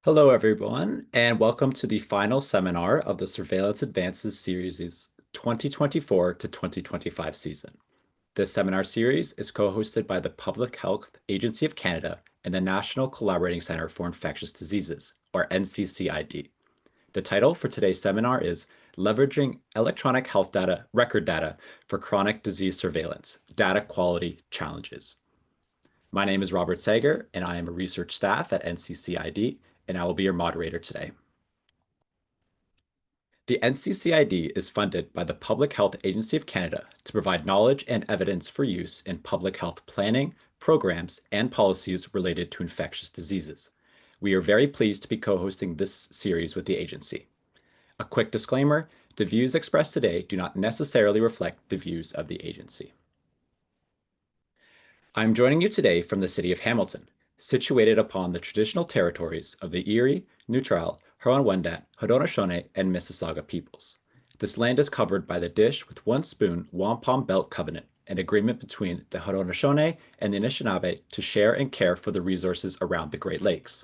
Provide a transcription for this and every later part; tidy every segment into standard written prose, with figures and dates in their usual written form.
Hello, everyone, and welcome to the final seminar of the Surveillance Advances Series' 2024 to 2025 season. This seminar series is co-hosted by the Public Health Agency of Canada and the National Collaborating Centre for Infectious Diseases, or NCCID. The title for today's seminar is Leveraging Electronic Health Data, Record Data for Chronic Disease Surveillance, Data Quality Challenges. My name is Robert Sager, and I am a research staff at NCCID, and I will be your moderator today. The NCCID is funded by the Public Health Agency of Canada to provide knowledge and evidence for use in public health planning, programs, and policies related to infectious diseases. We are very pleased to be co-hosting this series with the agency. A quick disclaimer, the views expressed today do not necessarily reflect the views of the agency. I'm joining you today from the city of Hamilton, situated upon the traditional territories of the Erie, Neutral, Huron-Wendat, Haudenosaunee, and Mississauga peoples. This land is covered by the Dish with One Spoon Wampum Belt Covenant, an agreement between the Haudenosaunee and the Anishinaabe to share and care for the resources around the Great Lakes.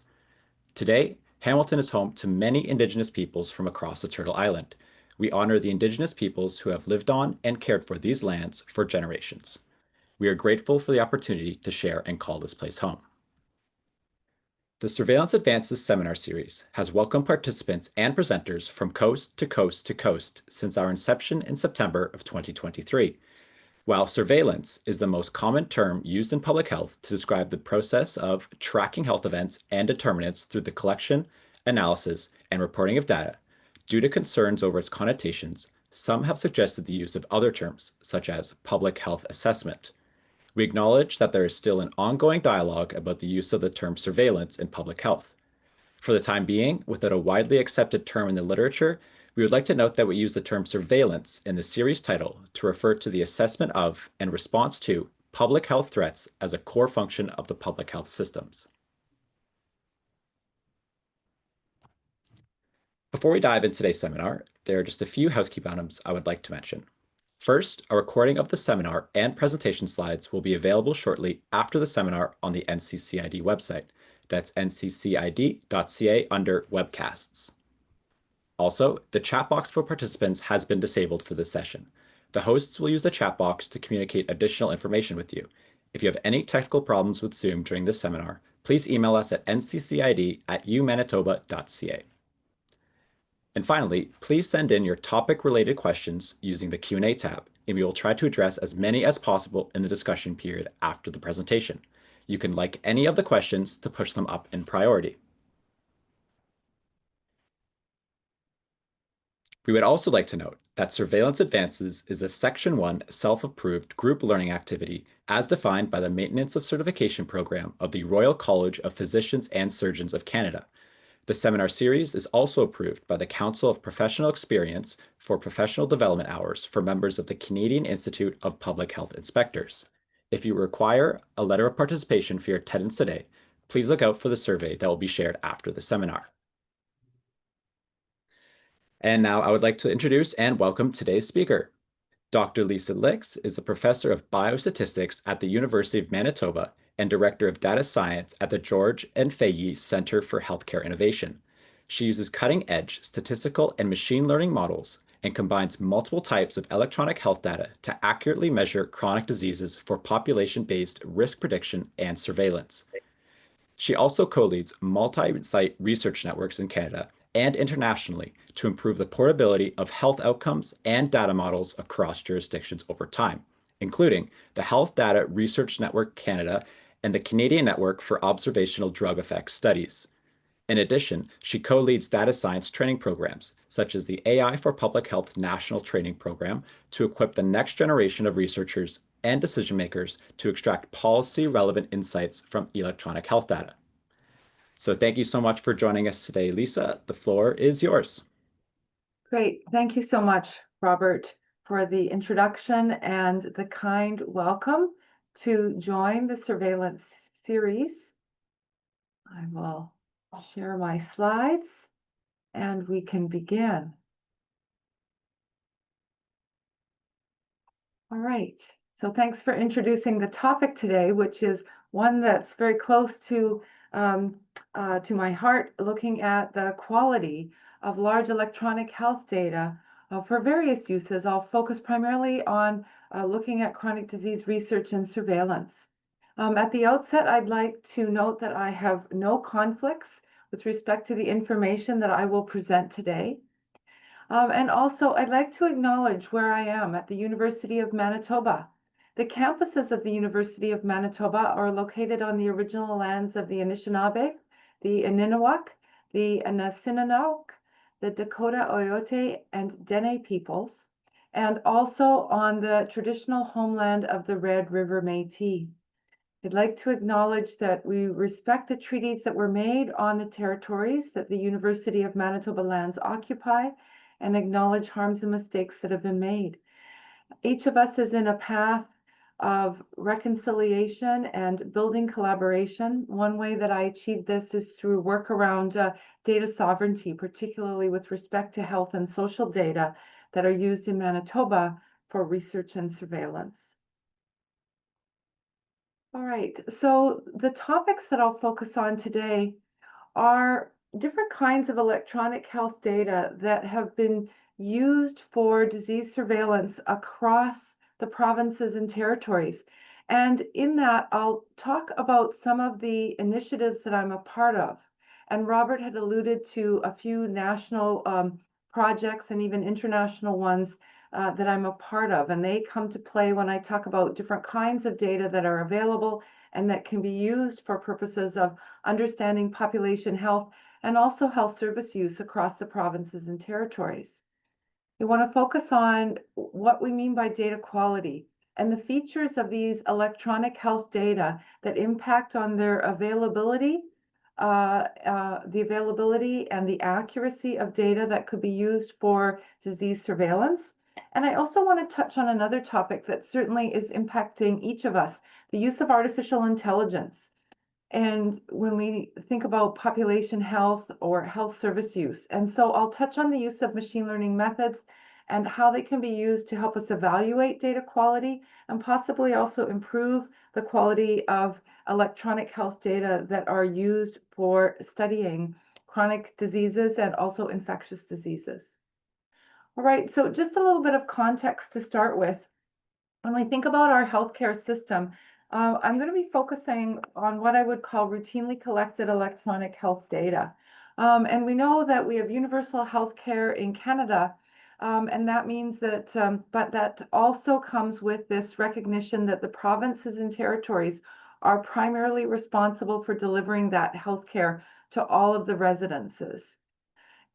Today, Hamilton is home to many Indigenous peoples from across the Turtle Island. We honor the Indigenous peoples who have lived on and cared for these lands for generations. We are grateful for the opportunity to share and call this place home. The Surveillance Advances seminar series has welcomed participants and presenters from coast to coast to coast since our inception in September of 2023. While surveillance is the most common term used in public health to describe the process of tracking health events and determinants through the collection, analysis, and reporting of data, due to concerns over its connotations, some have suggested the use of other terms, such as public health assessment. We acknowledge that there is still an ongoing dialogue about the use of the term surveillance in public health. For the time being, without a widely accepted term in the literature, we would like to note that we use the term surveillance in the series title to refer to the assessment of and response to public health threats as a core function of the public health systems. Before we dive into today's seminar, there are just a few housekeeping items I would like to mention. First, a recording of the seminar and presentation slides will be available shortly after the seminar on the NCCID website. That's nccid.ca under webcasts. Also, the chat box for participants has been disabled for this session. The hosts will use the chat box to communicate additional information with you. If you have any technical problems with Zoom during this seminar, please email us at nccid@umanitoba.ca. And finally, please send in your topic-related questions using the Q&A tab, and we will try to address as many as possible in the discussion period after the presentation. You can like any of the questions to push them up in priority. We would also like to note that Surveillance Advances is a Section 1 self-approved group learning activity as defined by the Maintenance of Certification Program of the Royal College of Physicians and Surgeons of Canada. The seminar series is also approved by the Council of Professional Experience for professional development hours for members of the Canadian Institute of Public Health Inspectors. If you require a letter of participation for your attendance today, please look out for the survey that will be shared after the seminar. And now I would like to introduce and welcome today's speaker. Dr. Lisa Licks is a professor of biostatistics at the University of Manitoba and Director of Data Science at the George and Fahey Center for Healthcare Innovation. She uses cutting-edge statistical and machine learning models and combines multiple types of electronic health data to accurately measure chronic diseases for population-based risk prediction and surveillance. She also co-leads multi-site research networks in Canada and internationally to improve the portability of health outcomes and data models across jurisdictions over time, including the Health Data Research Network Canada and the Canadian Network for Observational Drug Effects Studies. In addition, she co-leads data science training programs, such as the AI for Public Health National Training Program, to equip the next generation of researchers and decision makers to extract policy-relevant insights from electronic health data. So thank you so much for joining us today, Lisa. The floor is yours. Great. Thank you so much, Robert, for the introduction and the kind welcome to join the surveillance series. I will share my slides and we can begin. All right. So thanks for introducing the topic today, which is one that's very close to to my heart, looking at the quality of large electronic health data for various uses. I'll focus primarily on looking at chronic disease research and surveillance. At the outset, I'd like to note that I have no conflicts with respect to the information that I will present today. And also, I'd like to acknowledge where I am at the University of Manitoba. The campuses of the University of Manitoba are located on the original lands of the Anishinaabe, the Ininiwak, the Anasininawk, the Dakota Oyote, and Dene peoples, and also on the traditional homeland of the Red River Métis. I'd like to acknowledge that we respect the treaties that were made on the territories that the University of Manitoba lands occupy and acknowledge harms and mistakes that have been made. Each of us is in a path of reconciliation and building collaboration. One way that I achieve this is through work around data sovereignty, particularly with respect to health and social data that are used in Manitoba for research and surveillance. All right, so the topics that I'll focus on today are different kinds of electronic health data that have been used for disease surveillance across the provinces and territories. And in that, I'll talk about some of the initiatives that I'm a part of. And Robert had alluded to a few national projects and even international ones that I'm a part of. And they come to play when I talk about different kinds of data that are available and that can be used for purposes of understanding population health and also health service use across the provinces and territories. We want to focus on what we mean by data quality and the features of these electronic health data that impact on their availability, the availability and the accuracy of data that could be used for disease surveillance. And I also want to touch on another topic that certainly is impacting each of us, the use of artificial intelligence. And when we think about population health or health service use. And so I'll touch on the use of machine learning methods and how they can be used to help us evaluate data quality and possibly also improve the quality of electronic health data that are used for studying chronic diseases and also infectious diseases. All right, so just a little bit of context to start with. When we think about our healthcare system, I'm going to be focusing on what I would call routinely collected electronic health data. And we know that we have universal healthcare in Canada, and that means that, but that also comes with this recognition that the provinces and territories are primarily responsible for delivering that healthcare to all of the residences.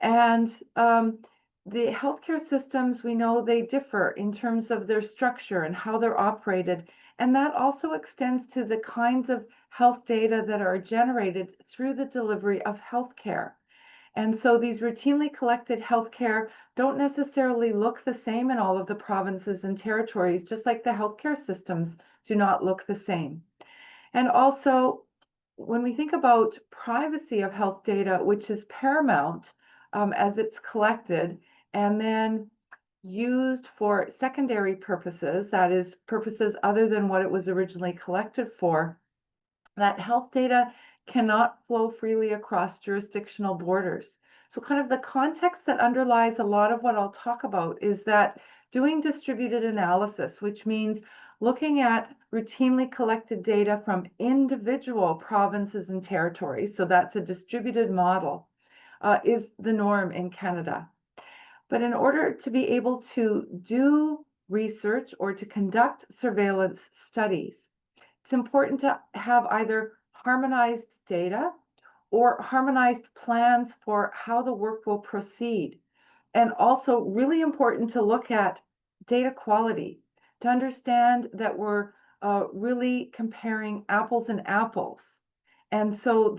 And the healthcare systems, we know they differ in terms of their structure and how they're operated. And that also extends to the kinds of health data that are generated through the delivery of healthcare. And so these routinely collected healthcare don't necessarily look the same in all of the provinces and territories, just like the healthcare systems do not look the same. And also, when we think about privacy of health data, which is paramount as it's collected and then used for secondary purposes, that is, purposes other than what it was originally collected for, that health data cannot flow freely across jurisdictional borders. So kind of the context that underlies a lot of what I'll talk about is that doing distributed analysis, which means looking at routinely collected data from individual provinces and territories, so that's a distributed model, is the norm in Canada. But in order to be able to do research or to conduct surveillance studies, it's important to have either harmonized data or harmonized plans for how the work will proceed. And also really important to look at data quality, to understand that we're really comparing apples and apples. And so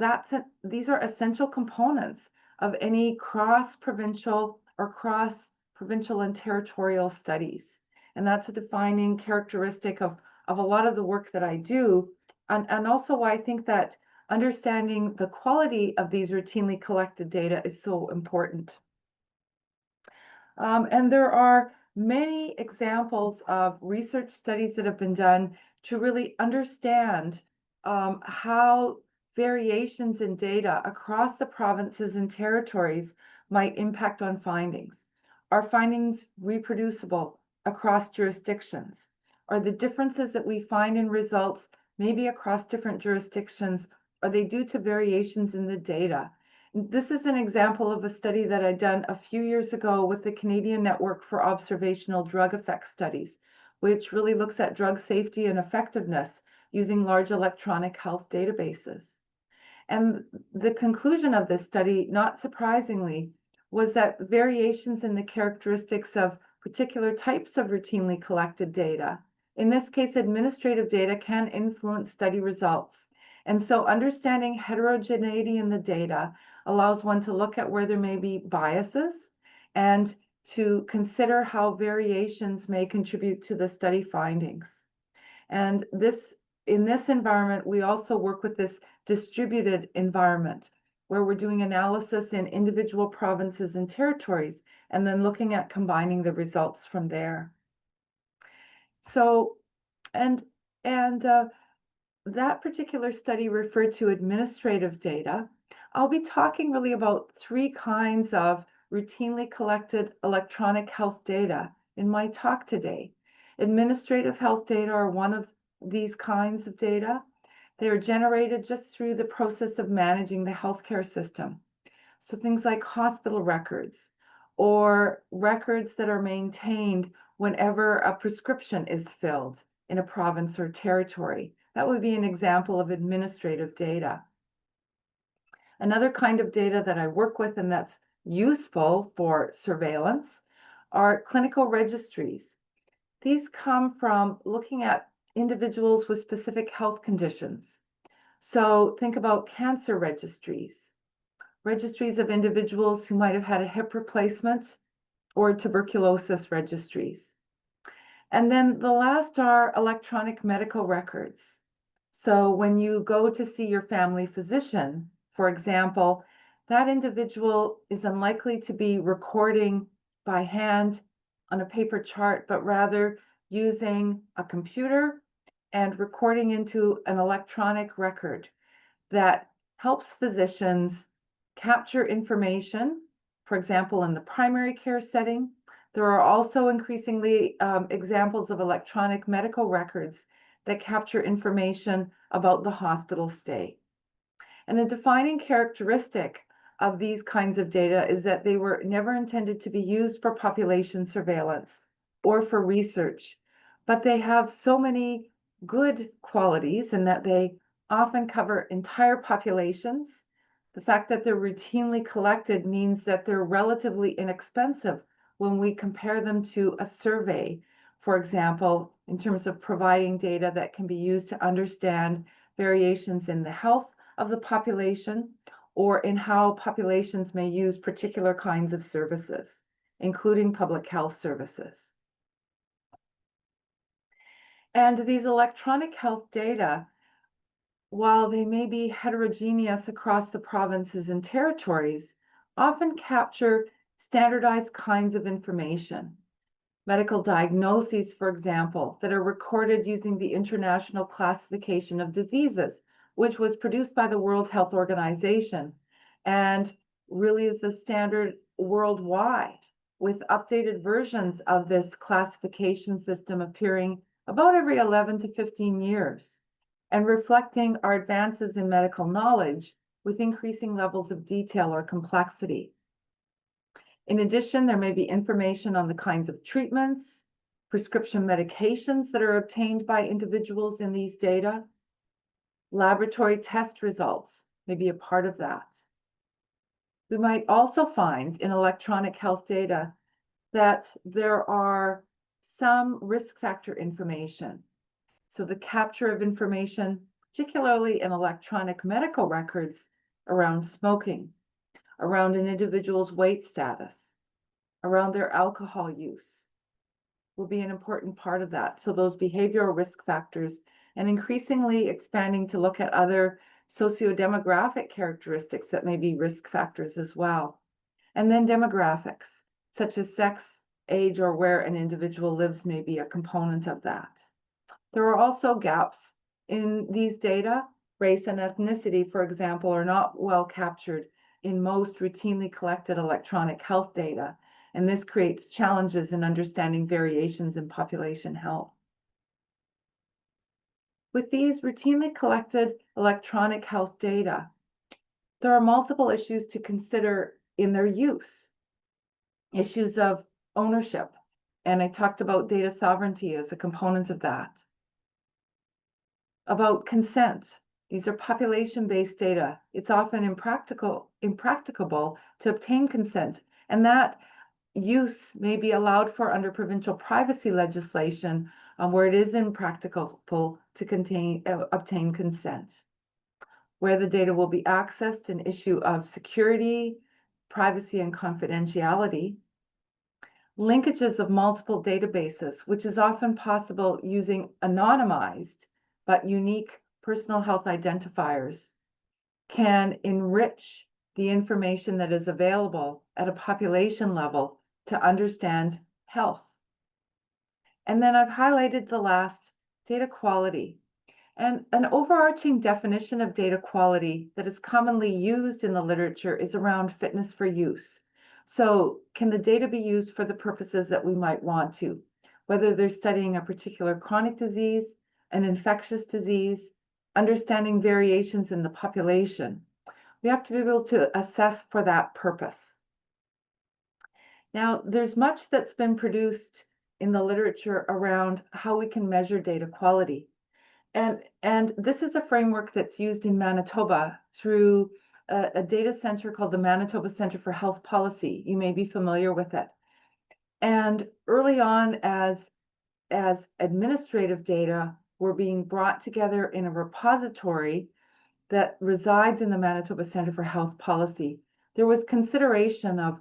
these are essential components of any cross-provincial or cross-provincial and territorial studies. And that's a defining characteristic of a lot of the work that I do. And also why I think that understanding the quality of these routinely collected data is so important. And there are many examples of research studies that have been done to really understand how variations in data across the provinces and territories might impact on findings. Are findings reproducible across jurisdictions? Are the differences that we find in results, maybe across different jurisdictions, are they due to variations in the data? This is an example of a study that I'd done a few years ago with the Canadian Network for Observational Drug Effect Studies, which really looks at drug safety and effectiveness using large electronic health databases. And the conclusion of this study, not surprisingly, was that variations in the characteristics of particular types of routinely collected data, in this case, administrative data, can influence study results. And so understanding heterogeneity in the data allows one to look at where there may be biases and to consider how variations may contribute to the study findings. And in this environment, we also work with this distributed environment where we're doing analysis in individual provinces and territories and then looking at combining the results from there. So, and that particular study referred to administrative data. I'll be talking really about three kinds of routinely collected electronic health data in my talk today. Administrative health data are one of these kinds of data. They are generated just through the process of managing the healthcare system. So things like hospital records or records that are maintained whenever a prescription is filled in a province or territory. That would be an example of administrative data. Another kind of data that I work with and that's useful for surveillance are clinical registries. These come from looking at individuals with specific health conditions. So think about cancer registries, registries of individuals who might have had a hip replacement, or tuberculosis registries. And then the last are electronic medical records. So when you go to see your family physician, for example, that individual is unlikely to be recording by hand on a paper chart, but rather using a computer and recording into an electronic record that helps physicians capture information, for example, in the primary care setting. There are also increasingly examples of electronic medical records that capture information about the hospital stay. And a defining characteristic of these kinds of data is that they were never intended to be used for population surveillance or for research, but they have so many good qualities in that they often cover entire populations. The fact that they're routinely collected means that they're relatively inexpensive when we compare them to a survey, for example, in terms of providing data that can be used to understand variations in the health of the population or in how populations may use particular kinds of services, including public health services. And these electronic health data, while they may be heterogeneous across the provinces and territories, often capture standardized kinds of information. Medical diagnoses, for example, that are recorded using the International Classification of Diseases, which was produced by the World Health Organization and really is the standard worldwide, with updated versions of this classification system appearing about every 11 to 15 years and reflecting our advances in medical knowledge with increasing levels of detail or complexity. In addition, there may be information on the kinds of treatments, prescription medications that are obtained by individuals in these data. Laboratory test results may be a part of that. We might also find in electronic health data that there are some risk factor information. So the capture of information, particularly in electronic medical records around smoking, around an individual's weight status, around their alcohol use, will be an important part of that. So those behavioral risk factors, and increasingly expanding to look at other sociodemographic characteristics that may be risk factors as well. And then demographics, such as sex, age, or where an individual lives may be a component of that. There are also gaps in these data Race and ethnicity, for example, are not well captured in most routinely collected electronic health data, and this creates challenges in understanding variations in population health. With these routinely collected electronic health data, there are multiple issues to consider in their use. Issues of ownership, and I talked about data sovereignty as a component of that. About consent. These are population-based data. It's often impracticable to obtain consent, and that use may be allowed for under provincial privacy legislation where it is impracticable to obtain consent. Where the data will be accessed, an issue of security, privacy, and confidentiality. Linkages of multiple databases, which is often possible using anonymized but unique personal health identifiers, can enrich the information that is available at a population level to understand health. And then I've highlighted the last, data quality. And an overarching definition of data quality that is commonly used in the literature is around fitness for use. So can the data be used for the purposes that we might want to, whether they're studying a particular chronic disease, an infectious disease, understanding variations in the population. We have to be able to assess for that purpose. Now, there's much that's been produced in the literature around how we can measure data quality. And this is a framework that's used in Manitoba through a data center called the Manitoba Centre for Health Policy. You may be familiar with it. And early on, as administrative data were being brought together in a repository that resides in the Manitoba Centre for Health Policy, there was consideration of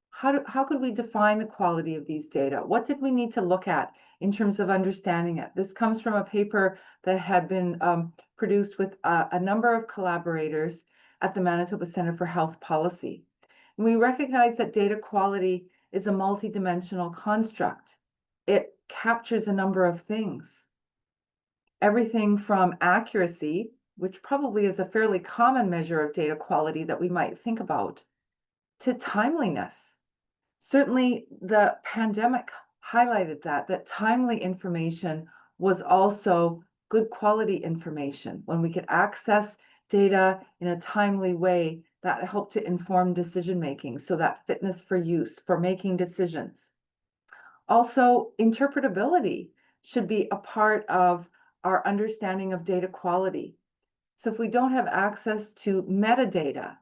how could we define the quality of these data? What did we need to look at in terms of understanding it? This comes from a paper that had been produced with a number of collaborators at the Manitoba Centre for Health Policy. And we recognize that data quality is a multidimensional construct. It captures a number of things. Everything from accuracy, which probably is a fairly common measure of data quality that we might think about, to timeliness. Certainly, the pandemic highlighted that timely information was also good quality information. When we could access data in a timely way, that helped to inform decision making. So that fitness for use, for making decisions. Also, interpretability should be a part of our understanding of data quality. So if we don't have access to metadata,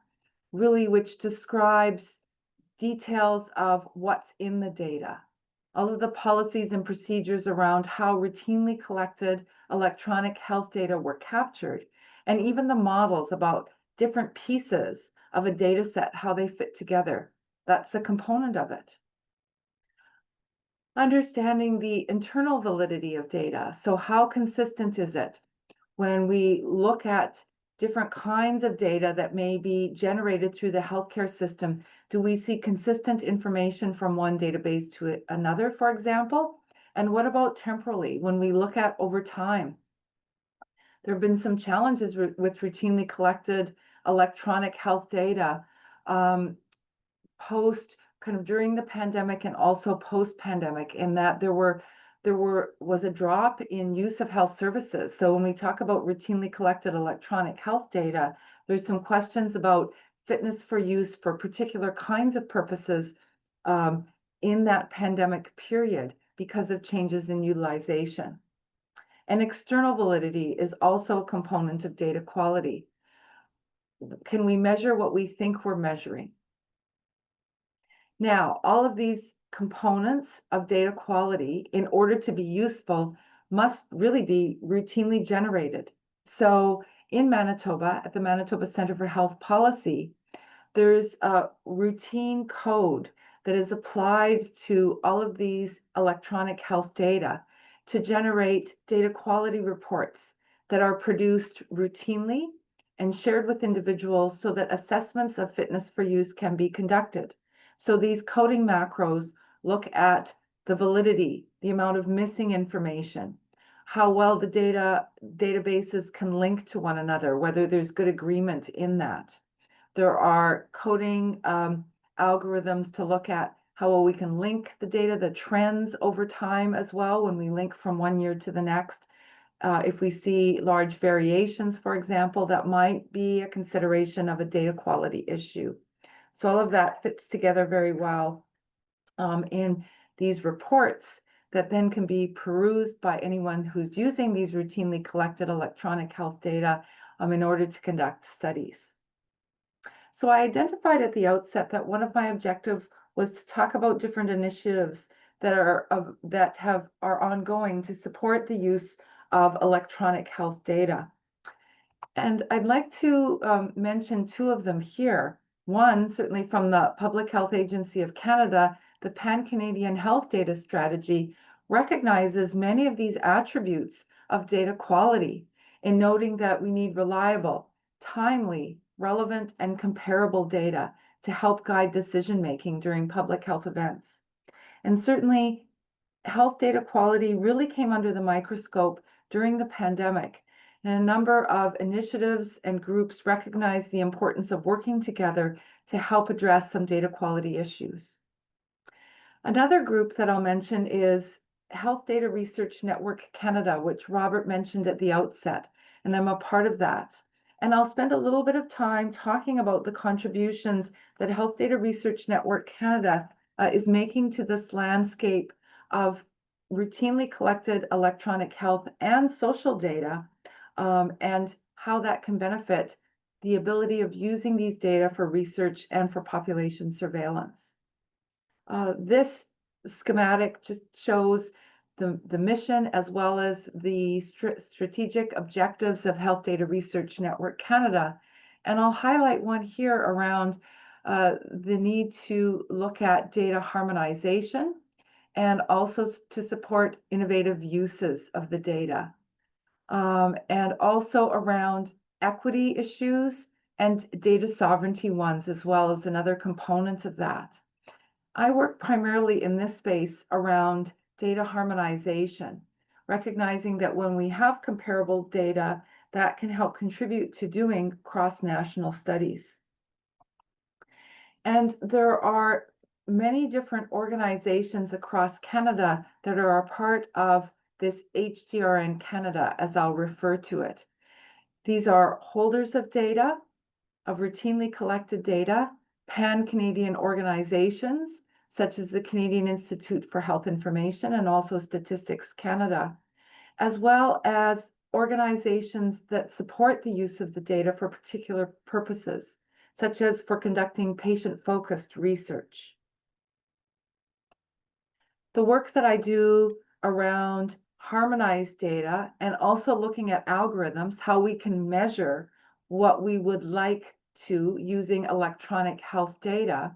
really which describes details of what's in the data, all of the policies and procedures around how routinely collected electronic health data were captured, and even the models about different pieces of a data set, how they fit together. That's a component of it. Understanding the internal validity of data. So how consistent is it? When we look at different kinds of data that may be generated through the healthcare system, do we see consistent information from one database to another, for example? And what about temporally, when we look at over time? There have been some challenges with routinely collected electronic health data post kind of during the pandemic and also post-pandemic, in that there was a drop in use of health services. So when we talk about routinely collected electronic health data, there's some questions about fitness for use for particular kinds of purposes in that pandemic period because of changes in utilization. And external validity is also a component of data quality. Can we measure what we think we're measuring? Now, all of these components of data quality, in order to be useful, must really be routinely generated. So in Manitoba, at the Manitoba Centre for Health Policy, there's a routine code that is applied to all of these electronic health data to generate data quality reports that are produced routinely and shared with individuals so that assessments of fitness for use can be conducted. So these coding macros look at the validity, the amount of missing information, how well the databases can link to one another, whether there's good agreement in that. There are coding algorithms to look at how well we can link the data, the trends over time as well, when we link from one year to the next. If we see large variations, for example, that might be a consideration of a data quality issue. So all of that fits together very well in these reports that then can be perused by anyone who's using these routinely collected electronic health data in order to conduct studies. So I identified at the outset that one of my objectives was to talk about different initiatives that are ongoing to support the use of electronic health data. And I'd like to mention two of them here. One, certainly from the Public Health Agency of Canada, the Pan-Canadian Health Data Strategy recognizes many of these attributes of data quality in noting that we need reliable, timely, relevant, and comparable data to help guide decision-making during public health events. And certainly, health data quality really came under the microscope during the pandemic. And a number of initiatives and groups recognized the importance of working together to help address some data quality issues. Another group that I'll mention is Health Data Research Network Canada, which Robert mentioned at the outset, and I'm a part of that. And I'll spend a little bit of time talking about the contributions that Health Data Research Network Canada is making to this landscape of routinely collected electronic health and social data, and how that can benefit the ability of using these data for research and for population surveillance. This schematic just shows the mission as well as the strategic objectives of Health Data Research Network Canada. And I'll highlight one here around the need to look at data harmonization and also to support innovative uses of the data. And also around equity issues and data sovereignty ones as well as another component of that. I work primarily in this space around data harmonization, recognizing that when we have comparable data, that can help contribute to doing cross-national studies. And there are many different organizations across Canada that are a part of this HDRN Canada, as I'll refer to it. These are holders of data, of routinely collected data, pan-Canadian organizations, such as the Canadian Institute for Health Information and also Statistics Canada, as well as organizations that support the use of the data for particular purposes, such as for conducting patient-focused research. The work that I do around harmonized data and also looking at algorithms, how we can measure what we would like to using electronic health data,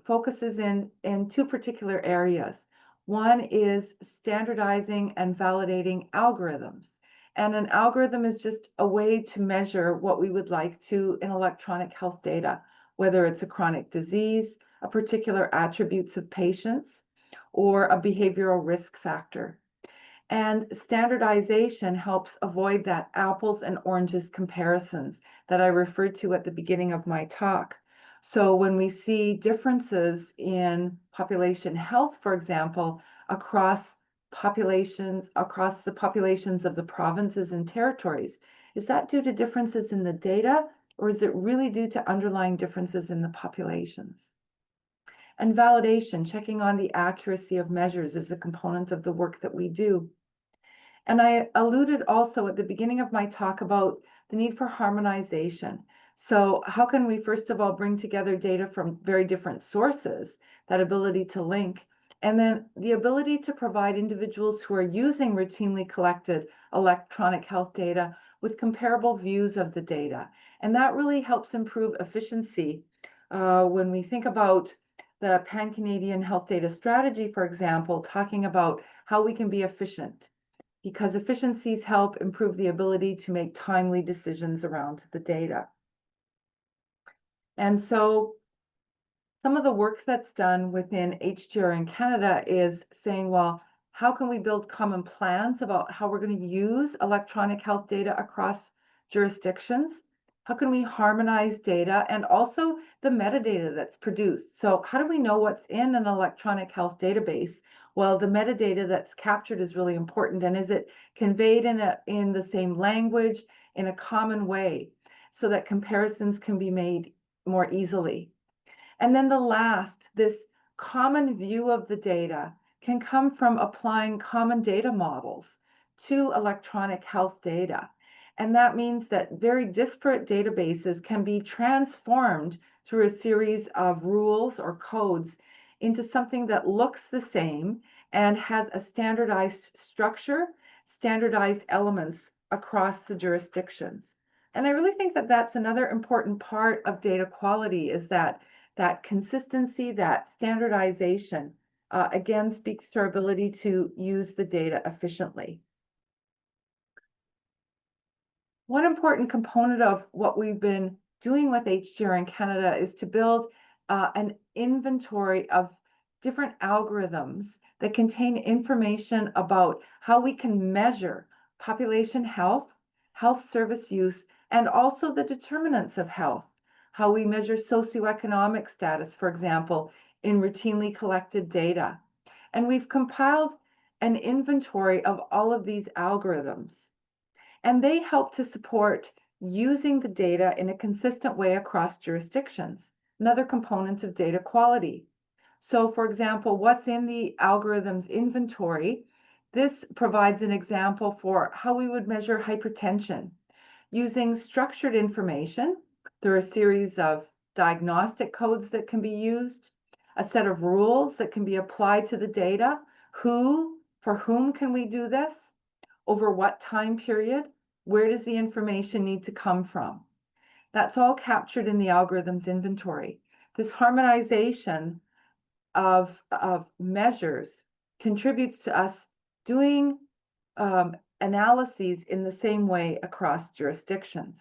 focuses in two particular areas. One is standardizing and validating algorithms. And an algorithm is just a way to measure what we would like to in electronic health data, whether it's a chronic disease, a particular attributes of patients, or a behavioral risk factor. And standardization helps avoid that apples and oranges comparisons that I referred to at the beginning of my talk. So when we see differences in population health, for example, across the populations of the provinces and territories, is that due to differences in the data, or is it really due to underlying differences in the populations? And validation, checking on the accuracy of measures, is a component of the work that we do. And I alluded also at the beginning of my talk about the need for harmonization. So how can we, first of all, bring together data from very different sources, that ability to link, and then the ability to provide individuals who are using routinely collected electronic health data with comparable views of the data. And that really helps improve efficiency. When we think about the Pan-Canadian Health Data Strategy, for example, talking about how we can be efficient, because efficiencies help improve the ability to make timely decisions around the data. And so some of the work that's done within HDR in Canada is saying, well, How can we build common plans about how we're going to use electronic health data across jurisdictions? How can we harmonize data and also the metadata that's produced? So how do we know what's in an electronic health database? Well, the metadata that's captured is really important. And is it conveyed in the same language, in a common way, so that comparisons can be made more easily? And then the last, this common view of the data can come from applying common data models to electronic health data. And that means that very disparate databases can be transformed through a series of rules or codes into something that looks the same and has a standardized structure, standardized elements across the jurisdictions. And I really think that that's another important part of data quality, is that consistency, that standardization, again, speaks to our ability to use the data efficiently. One important component of what we've been doing with HDR in Canada is to build an inventory of different algorithms that contain information about how we can measure population health, health service use, and also the determinants of health. How we measure socioeconomic status, for example, in routinely collected data. And we've compiled an inventory of all of these algorithms, and they help to support using the data in a consistent way across jurisdictions, another component of data quality. So for example, what's in the algorithms inventory? This provides an example for how we would measure hypertension. Using structured information, there are a series of diagnostic codes that can be used, a set of rules that can be applied to the data. For whom can we do this? Over what time period? Where does the information need to come from? That's all captured in the algorithms inventory. This harmonization of measures contributes to us doing analyses in the same way across jurisdictions.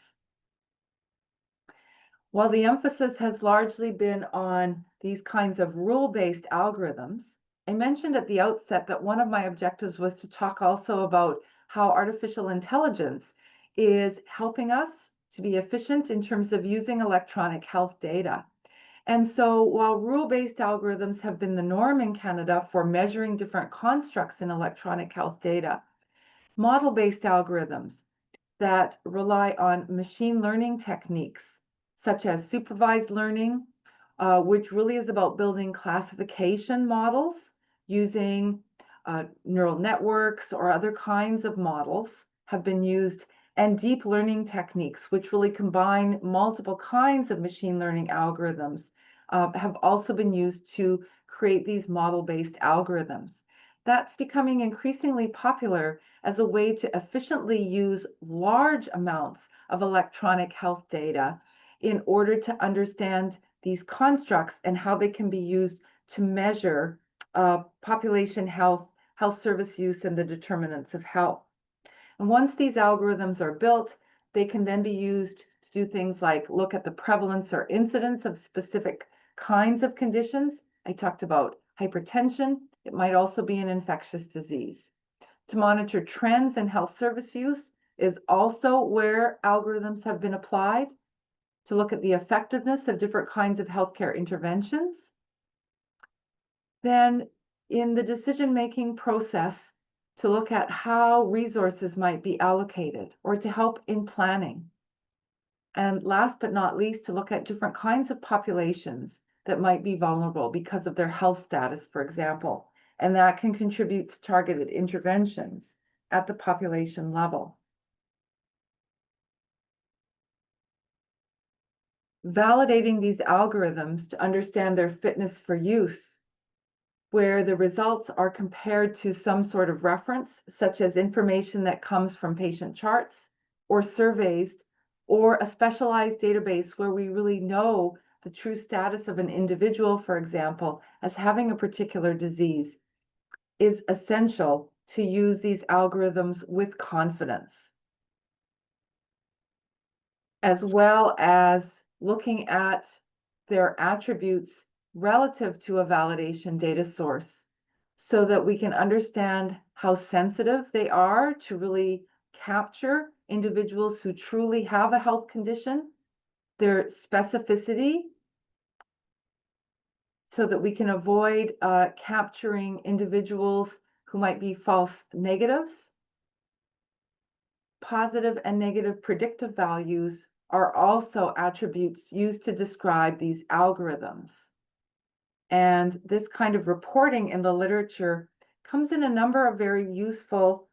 While the emphasis has largely been on these kinds of rule-based algorithms, I mentioned at the outset that one of my objectives was to talk also about how artificial intelligence is helping us to be efficient in terms of using electronic health data. And so while rule-based algorithms have been the norm in Canada for measuring different constructs in electronic health data, model-based algorithms that rely on machine learning techniques, such as supervised learning, which really is about building classification models using neural networks or other kinds of models, have been used, and deep learning techniques, which really combine multiple kinds of machine learning algorithms, have also been used to create these model-based algorithms. That's becoming increasingly popular as a way to efficiently use large amounts of electronic health data in order to understand these constructs and how they can be used to measure population health, health service use, and the determinants of health. And once these algorithms are built, they can then be used to do things like look at the prevalence or incidence of specific kinds of conditions. I talked about hypertension. It might also be an infectious disease. To monitor trends in health service use is also where algorithms have been applied. To look at the effectiveness of different kinds of healthcare interventions. Then in the decision-making process, to look at how resources might be allocated or to help in planning. And last but not least, to look at different kinds of populations that might be vulnerable because of their health status, for example, and that can contribute to targeted interventions at the population level. Validating these algorithms to understand their fitness for use, where the results are compared to some sort of reference, such as information that comes from patient charts or surveys, or a specialized database where we really know the true status of an individual, for example, as having a particular disease, is essential to use these algorithms with confidence, as well as looking at their attributes relative to a validation data source. so that we can understand how sensitive they are to really capture individuals who truly have a health condition, their specificity, so that we can avoid capturing individuals who might be false negatives. Positive and negative predictive values are also attributes used to describe these algorithms. And this kind of reporting in the literature comes in a number of very useful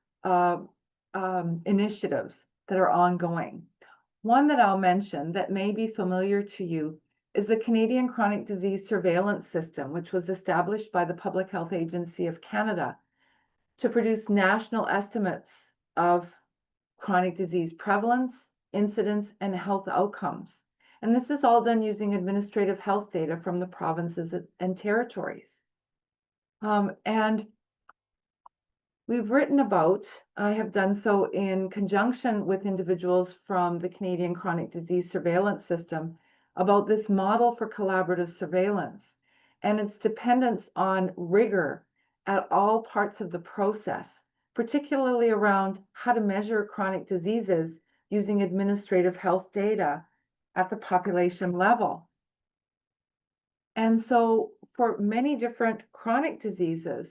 initiatives that are ongoing. One that I'll mention that may be familiar to you is the Canadian Chronic Disease Surveillance System, which was established by the Public Health Agency of Canada to produce national estimates of chronic disease prevalence, incidence, and health outcomes. And this is all done using administrative health data from the provinces and territories. And we've written about, I have done so in conjunction with individuals from the Canadian Chronic Disease Surveillance System, about this model for collaborative surveillance and its dependence on rigor at all parts of the process, particularly around how to measure chronic diseases using administrative health data at the population level. And so for many different chronic diseases,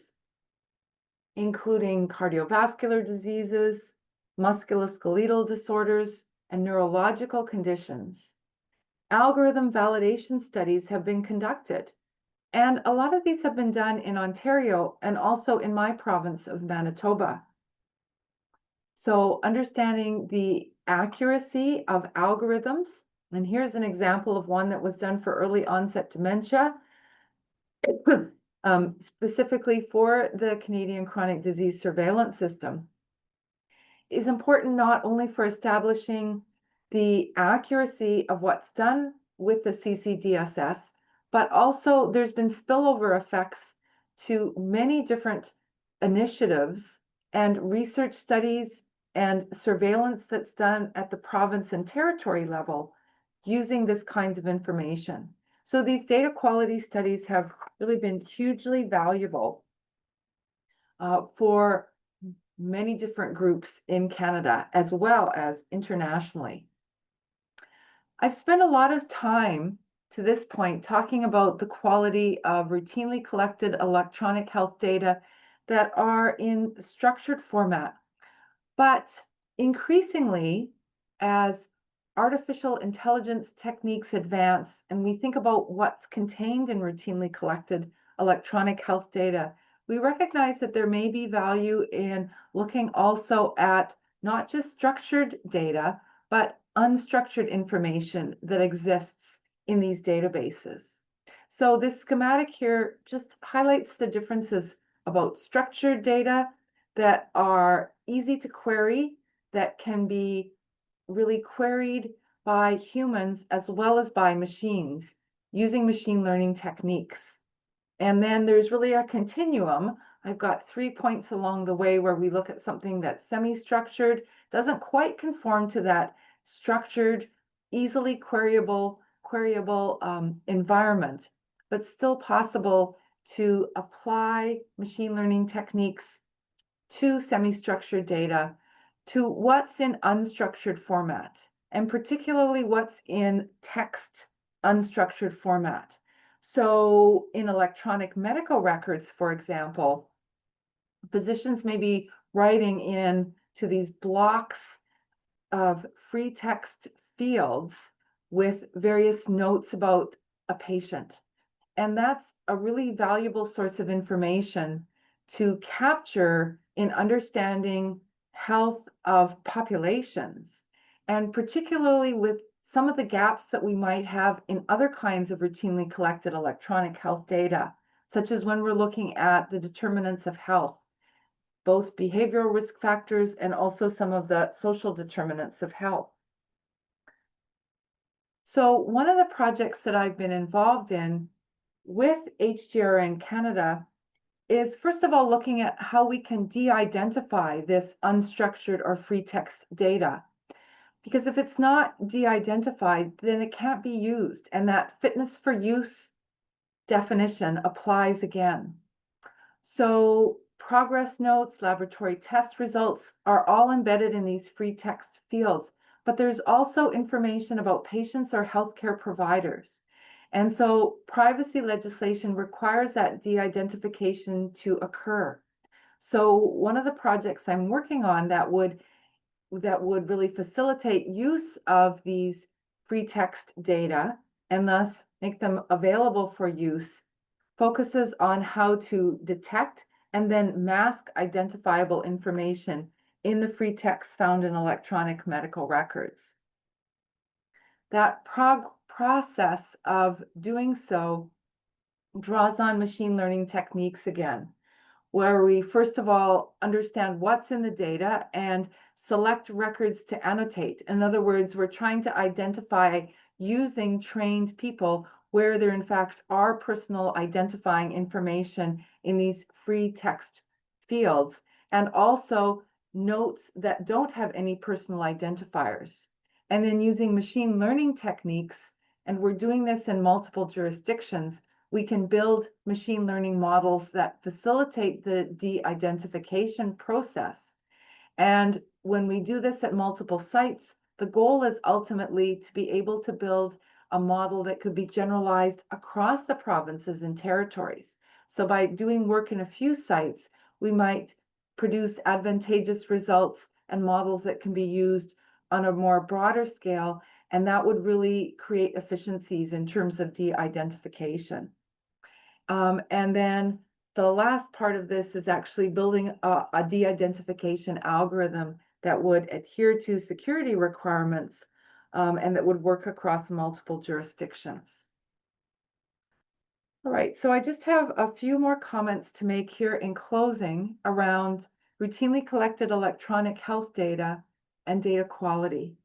including cardiovascular diseases, musculoskeletal disorders, and neurological conditions, algorithm validation studies have been conducted. And a lot of these have been done in Ontario and also in my province of Manitoba. So understanding the accuracy of algorithms, and here's an example of one that was done for early onset dementia, specifically for the Canadian Chronic Disease Surveillance System, is important not only for establishing the accuracy of what's done with the CCDSS, but also there's been spillover effects to many different initiatives and research studies and surveillance that's done at the province and territory level using this kinds of information. So these data quality studies have really been hugely valuable for many different groups in Canada as well as internationally. I've spent a lot of time to this point talking about the quality of routinely collected electronic health data that are in structured format. But increasingly, as artificial intelligence techniques advance and we think about what's contained in routinely collected electronic health data, we recognize that there may be value in looking also at not just structured data, but unstructured information that exists in these databases. So this schematic here just highlights the differences about structured data that are easy to query, that can be really queried by humans as well as by machines using machine learning techniques. And then there's really a continuum. I've got 3 points along the way where we look at something that's semi-structured, doesn't quite conform to that structured, easily queryable environment, but still possible to apply machine learning techniques to semi-structured data, to what's in unstructured format, and particularly what's in text unstructured format. So in electronic medical records, for example, physicians may be writing in to these blocks of free text fields with various notes about a patient. And that's a really valuable source of information to capture in understanding health of populations, and particularly with some of the gaps that we might have in other kinds of routinely collected electronic health data, such as when we're looking at the determinants of health, both behavioral risk factors and also some of the social determinants of health. So one of the projects that I've been involved in with HDRN Canada is, first of all, looking at how we can de-identify this unstructured or free text data. Because if it's not de-identified, then it can't be used, and that fitness for use definition applies again. So progress notes, laboratory test results are all embedded in these free text fields, but there's also information about patients or healthcare providers. And so privacy legislation requires that de-identification to occur. So one of the projects I'm working on that would really facilitate use of these free text data and thus make them available for use focuses on how to detect and then mask identifiable information in the free text found in electronic medical records. That process of doing so draws on machine learning techniques again, where we first of all understand what's in the data and select records to annotate. In other words, we're trying to identify using trained people where there in fact are personal identifying information in these free text fields, and also notes that don't have any personal identifiers. And then using machine learning techniques, and we're doing this in multiple jurisdictions, we can build machine learning models that facilitate the de-identification process. And when we do this at multiple sites, the goal is ultimately to be able to build a model that could be generalized across the provinces and territories. So by doing work in a few sites, we might produce advantageous results and models that can be used on a more broader scale, and that would really create efficiencies in terms of de-identification. And then the last part of this is actually building a de-identification algorithm that would adhere to security requirements, and that would work across multiple jurisdictions. All right, so I just have a few more comments to make here in closing around routinely collected electronic health data and data quality.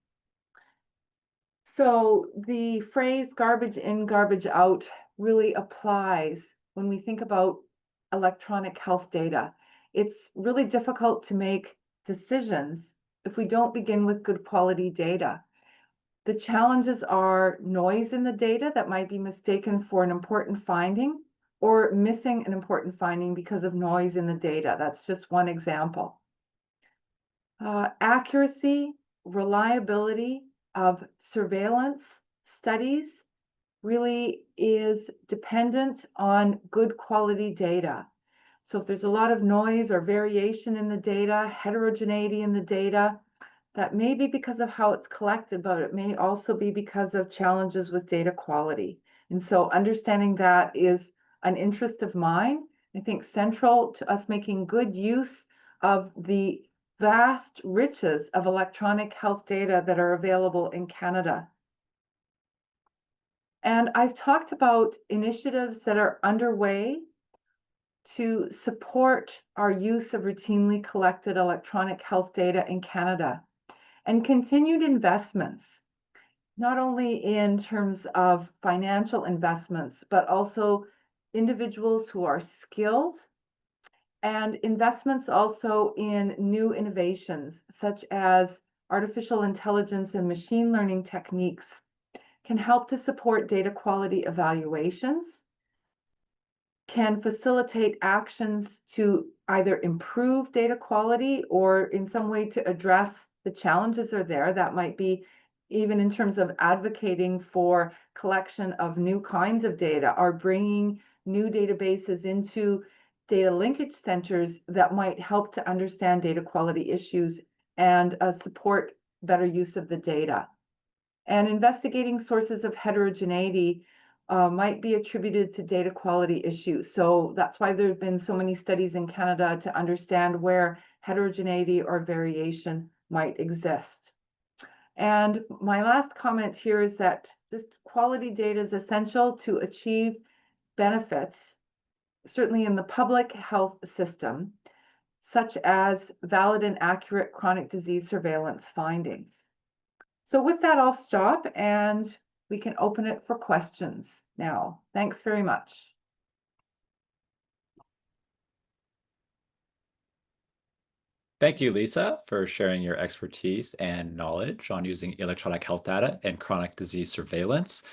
So the phrase garbage in, garbage out really applies when we think about electronic health data. It's really difficult to make decisions if we don't begin with good quality data. The challenges are noise in the data that might be mistaken for an important finding, or missing an important finding because of noise in the data. That's just one example. Accuracy, reliability of surveillance studies really is dependent on good quality data. So if there's a lot of noise or variation in the data, heterogeneity in the data, that may be because of how it's collected, but it may also be because of challenges with data quality. And so understanding that is an interest of mine. I think central to us making good use of the vast riches of electronic health data that are available in Canada. And I've talked about initiatives that are underway to support our use of routinely collected electronic health data in Canada, and continued investments, not only in terms of financial investments, but also individuals who are skilled, and investments also in new innovations, such as artificial intelligence and machine learning techniques, can help to support data quality evaluations, can facilitate actions to either improve data quality or in some way to address the challenges are there. That might be even in terms of advocating for collection of new kinds of data or bringing new databases into data linkage centers that might help to understand data quality issues and support better use of the data. And investigating sources of heterogeneity might be attributed to data quality issues. So that's why there have been so many studies in Canada to understand where heterogeneity or variation might exist. And my last comment here is that this quality data is essential to achieve benefits, certainly in the public health system, such as valid and accurate chronic disease surveillance findings. So with that, I'll stop and we can open it for questions now. Thanks very much. Thank you, Lisa, for sharing your expertise and knowledge on using electronic health data and chronic disease surveillance.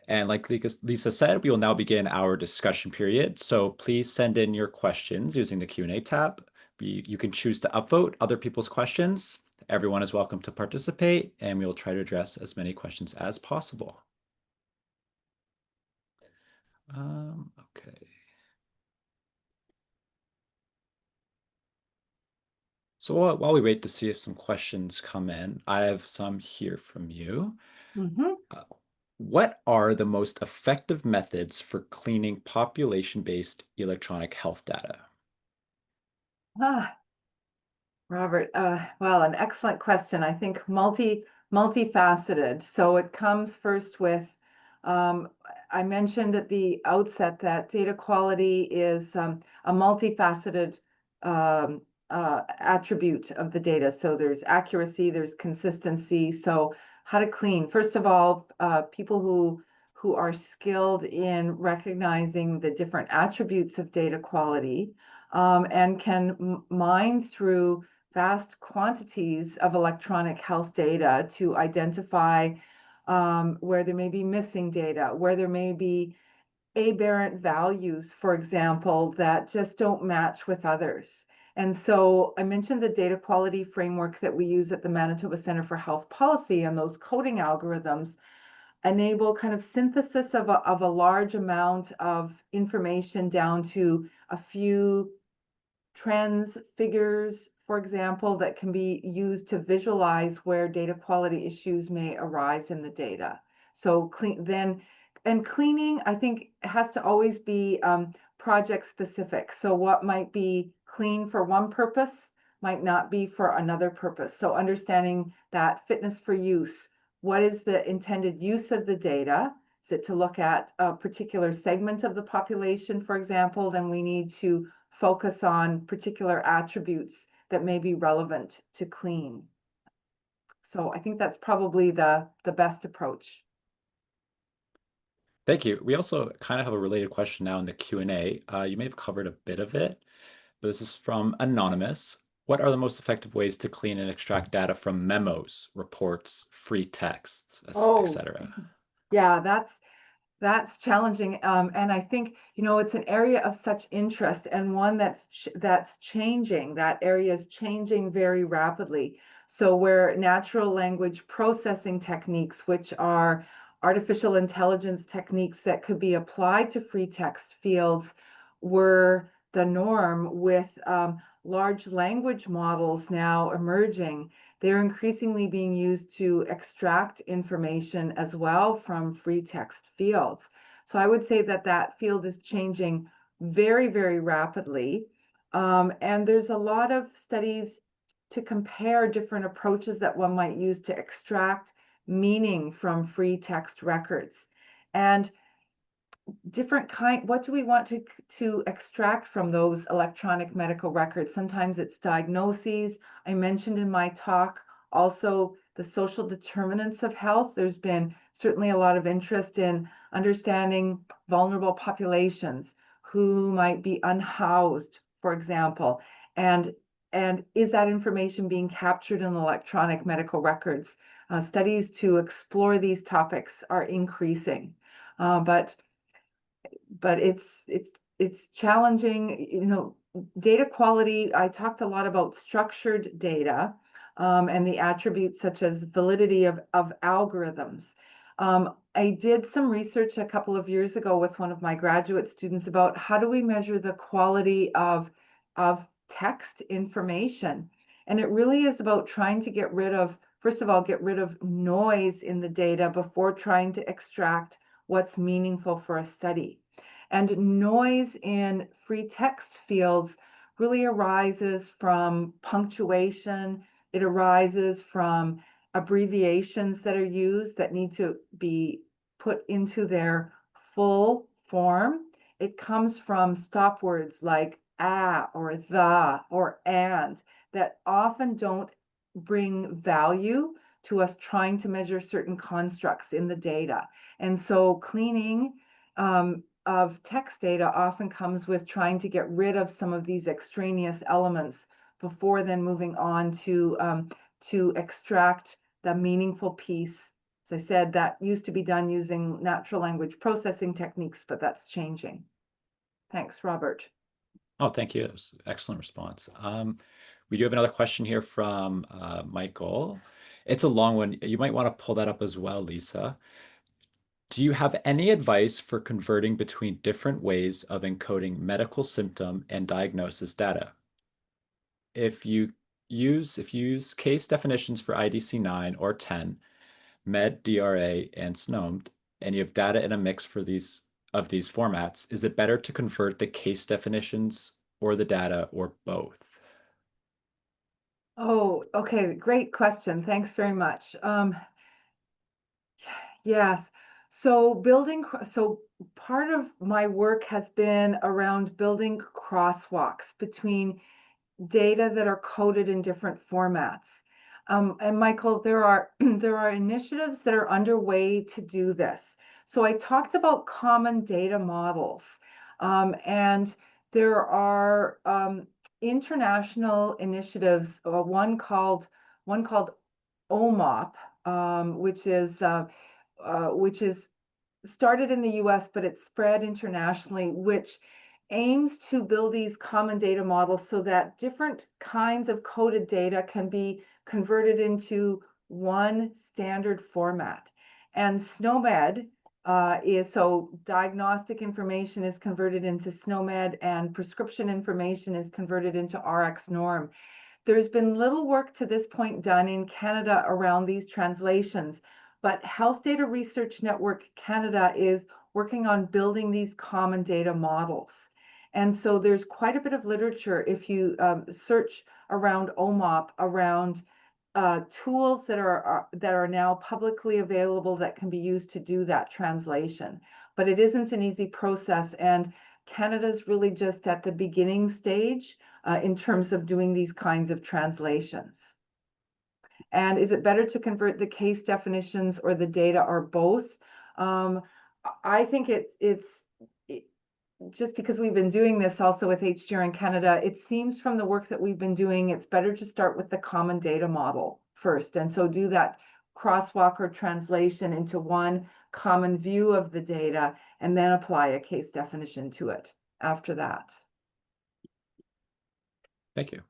And like Lisa said, we will now begin our discussion period. So please send in your questions using the Q&A tab. You can choose to upvote other people's questions. Everyone is welcome to participate, and we will try to address as many questions as possible. Okay. So while we wait to see if some questions come in, I have some here from you. Mhm. What are the most effective methods for cleaning population-based electronic health data? Ah, Robert, well, an excellent question. I think multifaceted. So it comes first with, um, I mentioned at the outset that data quality is a multifaceted attribute of the data. So there's accuracy, there's consistency. So how to clean? First of all, people who are skilled in recognizing the different attributes of data quality and can mine through vast quantities of electronic health data to identify where there may be missing data, where there may be aberrant values, for example, that just don't match with others. And so I mentioned the data quality framework that we use at the Manitoba Center for Health Policy, and those coding algorithms enable kind of synthesis of a large amount of information down to a few trends, figures, for example, that can be used to visualize where data quality issues may arise in the data. So cleaning, I think, has to always be project specific. So what might be clean for one purpose might not be for another purpose. So understanding that fitness for use, what is the intended use of the data? Is it to look at a particular segment of the population, for example? Then we need to focus on particular attributes that may be relevant to clean. So I think that's probably the best approach. Thank you. We also kind of have a related question now in the Q&A. You may have covered a bit of it, but this is from Anonymous. What are the most effective ways to clean and extract data from memos, reports, free texts, Oh, etc.? yeah, that's challenging. And I think, it's an area of such interest and one that's changing. That area is changing very rapidly. So where natural language processing techniques, which are artificial intelligence techniques that could be applied to free text fields, were the norm with large language models now emerging. They're increasingly being used to extract information as well from free text fields. So I would say that field is changing very, very rapidly. And there's a lot of studies to compare different approaches that one might use to extract meaning from free text records. And what do we want to extract from those electronic medical records? Sometimes it's diagnoses. I mentioned in my talk also the social determinants of health. There's been certainly a lot of interest in understanding vulnerable populations who might be unhoused, for example, and is that information being captured in electronic medical records? Studies to explore these topics are increasing, but it's challenging. Data quality, I talked a lot about structured data, and the attributes such as validity of algorithms. I did some research a couple of years ago with one of my graduate students about how do we measure the quality of text information. And it really is about trying to first of all, get rid of noise in the data before trying to extract what's meaningful for a study. And noise in free text fields really arises from punctuation. It arises from abbreviations that are used that need to be put into their full form. It comes from stop words like or the or and that often don't bring value to us trying to measure certain constructs in the data. And so cleaning of text data often comes with trying to get rid of some of these extraneous elements before then moving on to extract the meaningful piece As I said, that used to be done using natural language processing techniques, but that's changing. Thanks, Robert. Oh, thank you. That was an excellent response. We do have another question here from Michael. It's a long one. You might want to pull that up as well, Lisa. Do you have any advice for converting between different ways of encoding medical symptom and diagnosis data? If you use case definitions for IDC 9 or 10, Med, DRA, and SNOMED, and you have data in a mix for these formats, is it better to convert the case definitions or the data or both? Oh, okay, great question. Thanks very much. Yes. So part of my work has been around building crosswalks between data that are coded in different formats. And Michael, there are there are initiatives that are underway to do this. So I talked about common data models, and there are international initiatives. One called OMOP, which is started in the US, but it's spread internationally, which aims to build these common data models so that different kinds of coded data can be converted into one standard format. And SNOMED is so diagnostic information is converted into SNOMED and prescription information is converted into RX norm. There's been little work to this point done in Canada around these translations, but Health Data Research Network Canada is working on building these common data models. And so there's quite a bit of literature if you search around OMOP, around tools that are now publicly available that can be used to do that translation. But it isn't an easy process, and Canada's really just at the beginning stage in terms of doing these kinds of translations. And is it better to convert the case definitions or the data or both? I think it's just because we've been doing this also with HDR in Canada, it seems from the work that we've been doing, it's better to start with the common data model first. And so do that crosswalk or translation into one common view of the data and then apply a case definition to it after that. Thank you.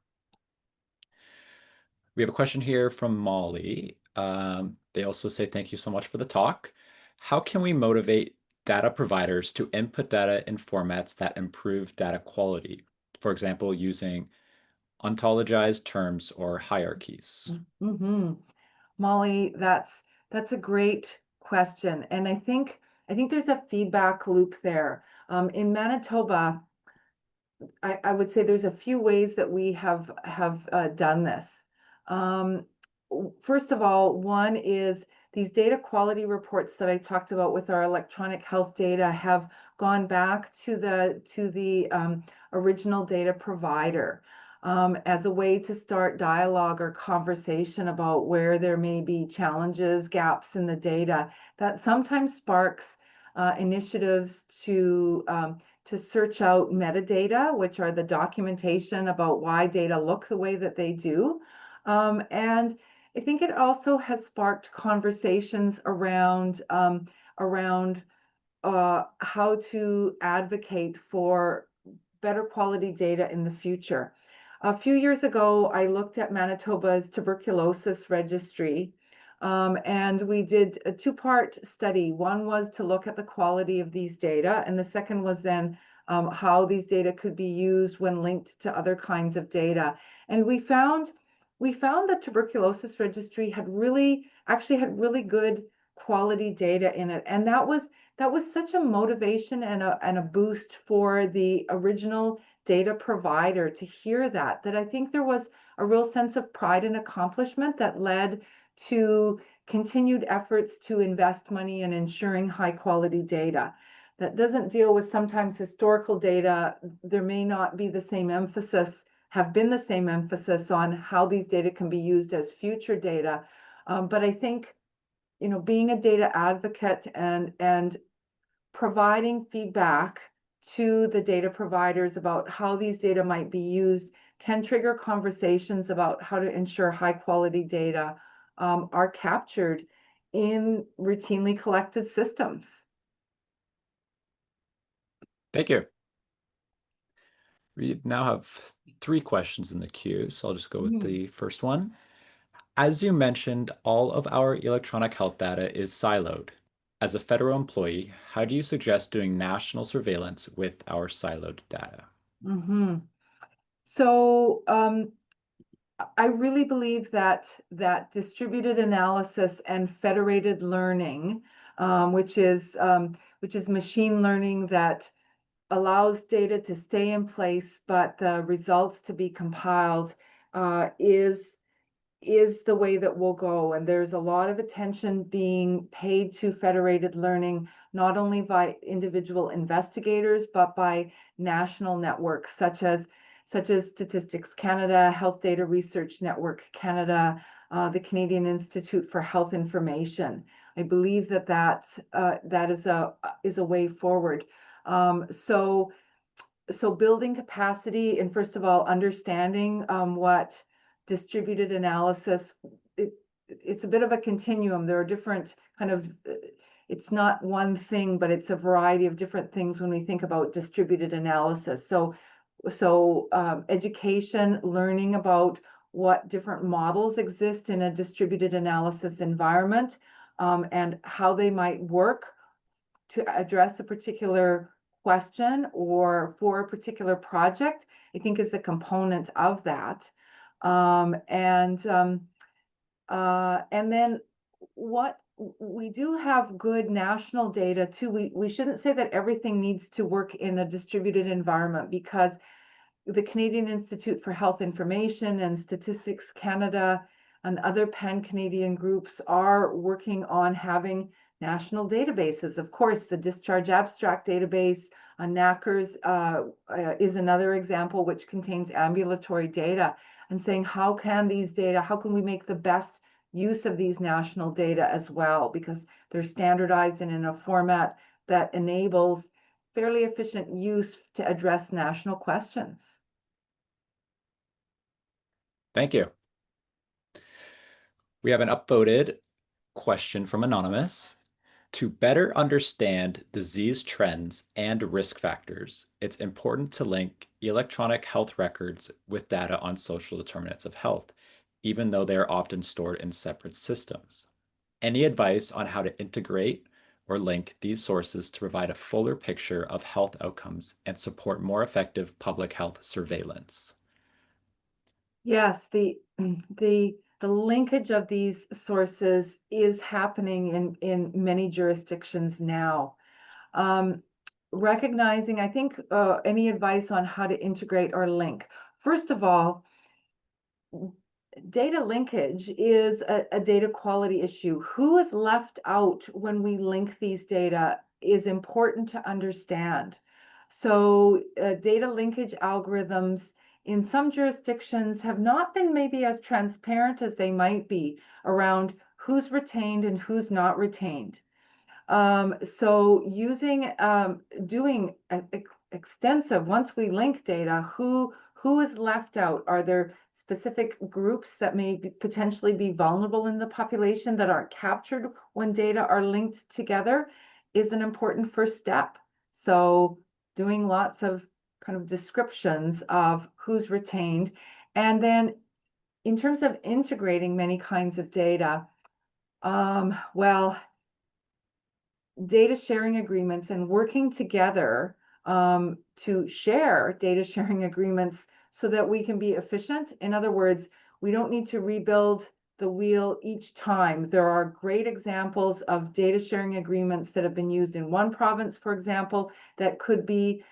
We have a question here from Molly. They also say, thank you so much for the talk. How can we motivate data providers to input data in formats that improve data quality? For example, using ontologized terms or hierarchies. Mm-hmm. Molly, that's a great question. And I think there's a feedback loop there. In Manitoba, I would say there's a few ways that we have done this. First of all, one is these data quality reports that I talked about with our electronic health data have gone back to the original data provider as a way to start dialogue or conversation about where there may be challenges, gaps in the data. That sometimes sparks initiatives to search out metadata, which are the documentation about why data look the way that they do. And I think it also has sparked conversations around how to advocate for better quality data in the future. A few years ago, I looked at Manitoba's tuberculosis registry, and we did a two-part study. One was to look at the quality of these data, and the second was then how these data could be used when linked to other kinds of data. And we found that tuberculosis registry had really good quality data in it, and that was such a motivation and a boost for the original data provider to hear that I think there was a real sense of pride and accomplishment that led to continued efforts to invest money in ensuring high quality data. That doesn't deal with sometimes historical data. There may not be the same emphasis, have been the same emphasis on how these data can be used as future data. But I think, being a data advocate and providing feedback to the data providers about how these data might be used can trigger conversations about how to ensure high quality data are captured in routinely collected systems. Thank you. We now have 3 questions in the queue, so I'll just go with Mhm. the first one. As you mentioned, all of our electronic health data is siloed. As a federal employee, how do you suggest doing national surveillance with our siloed data? Mhm. So I really believe that distributed analysis and federated learning, which is machine learning that allows data to stay in place, but the results to be compiled, is the way that we'll go. And there's a lot of attention being paid to federated learning, not only by individual investigators, but by national networks such as Statistics Canada, Health Data Research Network Canada, the Canadian Institute for Health Information. I believe that is a way forward. So building capacity and first of all, understanding what distributed analysis, it's a bit of a continuum. There are different kind of, it's not one thing, but it's a variety of different things when we think about distributed analysis. So education, learning about what different models exist in a distributed analysis environment, and how they might work to address a particular question or for a particular project, I think is a component of that. And then what we do have good national data too. We shouldn't say that everything needs to work in a distributed environment, because the Canadian Institute for Health Information and Statistics Canada and other pan-Canadian groups are working on having national databases. Of course, the discharge abstract database on NACRS is another example, which contains ambulatory data, and saying how can we make the best use of these national data as well, because they're standardized and in a format that enables fairly efficient use to address national questions. Thank you. We have an upvoted question from Anonymous. To better understand disease trends and risk factors, it's important to link electronic health records with data on social determinants of health, even though they are often stored in separate systems. Any advice on how to integrate or link these sources to provide a fuller picture of health outcomes and support more effective public health surveillance? Yes, the linkage of these sources is happening in many jurisdictions now. Um, Recognizing, I think, any advice on how to integrate or link. First of all, data linkage is a data quality issue. Who is left out when we link these data is important to understand. So data linkage algorithms in some jurisdictions have not been maybe as transparent as they might be around who's retained and who's not retained. So doing extensive, once we link data, who is left out? Are there specific groups that may potentially be vulnerable in the population that aren't captured when data are linked together is an important first step. So doing lots of kind of descriptions of who's retained. And then in terms of integrating many kinds of data, well, data sharing agreements and working together to share data sharing agreements so that we can be efficient. In other words, we don't need to rebuild the wheel each time. There are great examples of data sharing agreements that have been used in one province, for example, that could be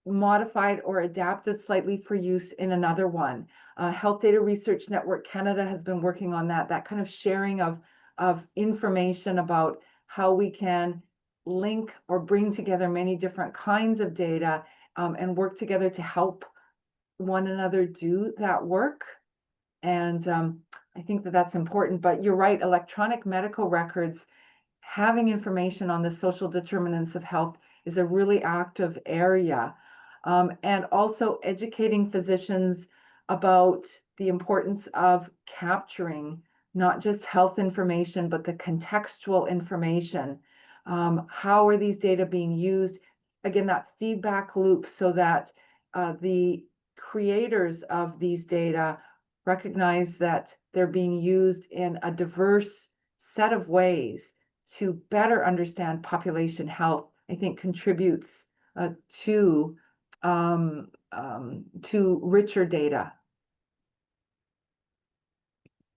modified or adapted slightly for use in another one. Health Data Research Network Canada has been working on that kind of sharing of information about how we can link or bring together many different kinds of data, and work together to help one another do that work. And I think that that's important. But you're right, electronic medical records, having information on the social determinants of health is a really active area. And also educating physicians about the importance of capturing not just health information, but the contextual information. How are these data being used? Again, that feedback loop so that the creators of these data recognize that they're being used in a diverse set of ways to better understand population health, I think contributes to richer data.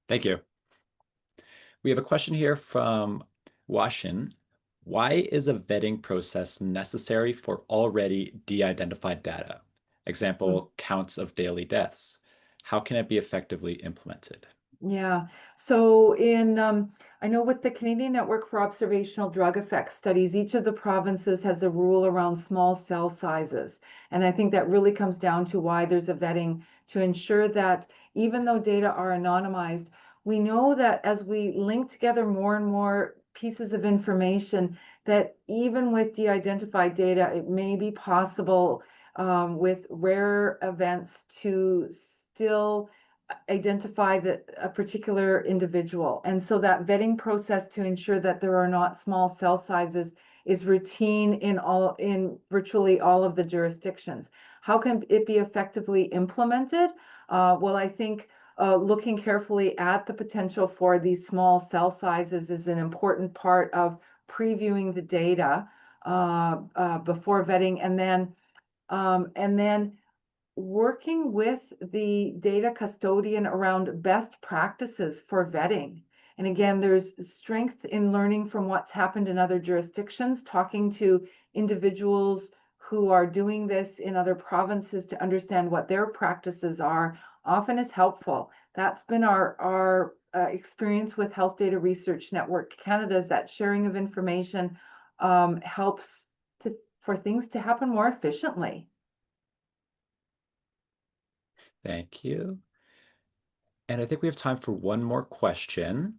Thank you. We have a question here from Washin. Why is a vetting process necessary for already de-identified data? Example, counts of daily deaths. How can it be effectively implemented? Yeah. So I know with the Canadian Network for Observational Drug Effects Studies, each of the provinces has a rule around small cell sizes. And I think that really comes down to why there's a vetting to ensure that even though data are anonymized, we know that as we link together more and more pieces of information, that even with de-identified data, it may be possible with rare events to still identify a particular individual. And so that vetting process to ensure that there are not small cell sizes is routine in virtually all of the jurisdictions. How can it be effectively implemented? Well, I think looking carefully at the potential for these small cell sizes is an important part of previewing the data before vetting, and then working with the data custodian around best practices for vetting. And again, there's strength in learning from what's happened in other jurisdictions, talking to individuals who are doing this in other provinces to understand what their practices are, often is helpful. That's been our experience with Health Data Research Network Canada, is that sharing of information helps for things to happen more efficiently. Thank you. And I think we have time for one more question.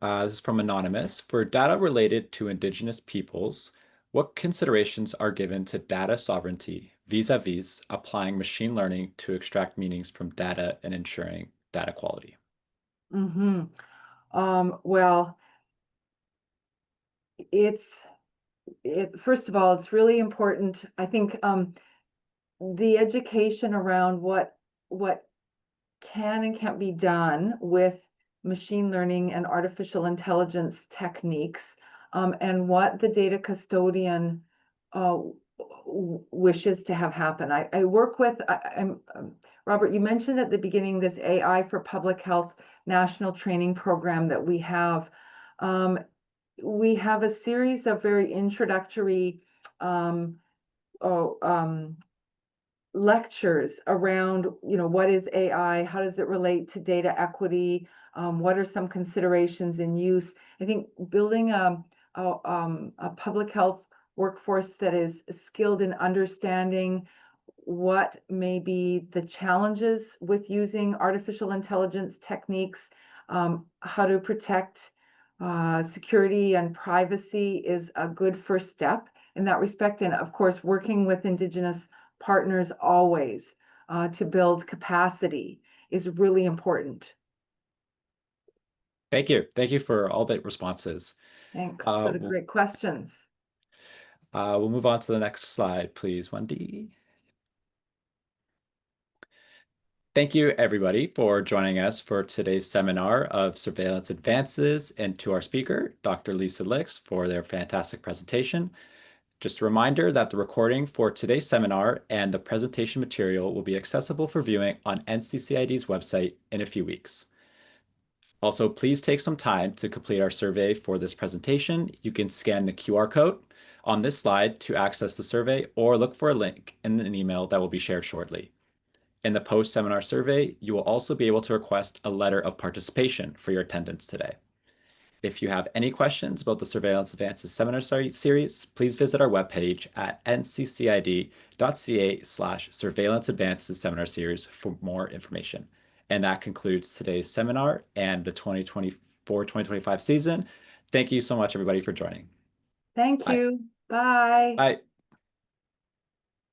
This is from Anonymous. For data related to Indigenous peoples, what considerations are given to data sovereignty vis-a-vis applying machine learning to extract meanings from data and ensuring data quality? Mm-hmm. Well, it's first of all, it's really important. I think the education around what can and can't be done with machine learning and artificial intelligence techniques, and what the data custodian uh, wishes to have happen. I work with, I'm Robert, you mentioned at the beginning this AI for Public Health national training program that we have. Um, we have a series of very introductory um, oh, lectures around, what is AI? How does it relate to data equity? What are some considerations in use? I think building a public health workforce that is skilled in understanding what may be the challenges with using artificial intelligence techniques, how to protect security and privacy is a good first step in that respect. And of course, working with Indigenous partners always to build capacity is really important. Thank you. Thank you for all the responses. Thanks Uh, for the we'll, great questions. we'll move on to the next slide, please, Wendy. Thank you, everybody, for joining us for today's seminar of Surveillance Advances, and to our speaker, Dr. Lisa Licks, for their fantastic presentation. Just a reminder that the recording for today's seminar and the presentation material will be accessible for viewing on NCCID's website in a few weeks. Also, please take some time to complete our survey for this presentation. You can scan the QR code on this slide to access the survey, or look for a link in an email that will be shared shortly. In the post-seminar survey, you will also be able to request a letter of participation for your attendance today. If you have any questions about the Surveillance Advances Seminar Series, please visit our webpage at nccid.ca/Surveillance Advances Seminar Series for more information. And that concludes today's seminar and the 2024-2025 season. Thank you so much, everybody, for joining. Thank Bye. you. Bye. Bye.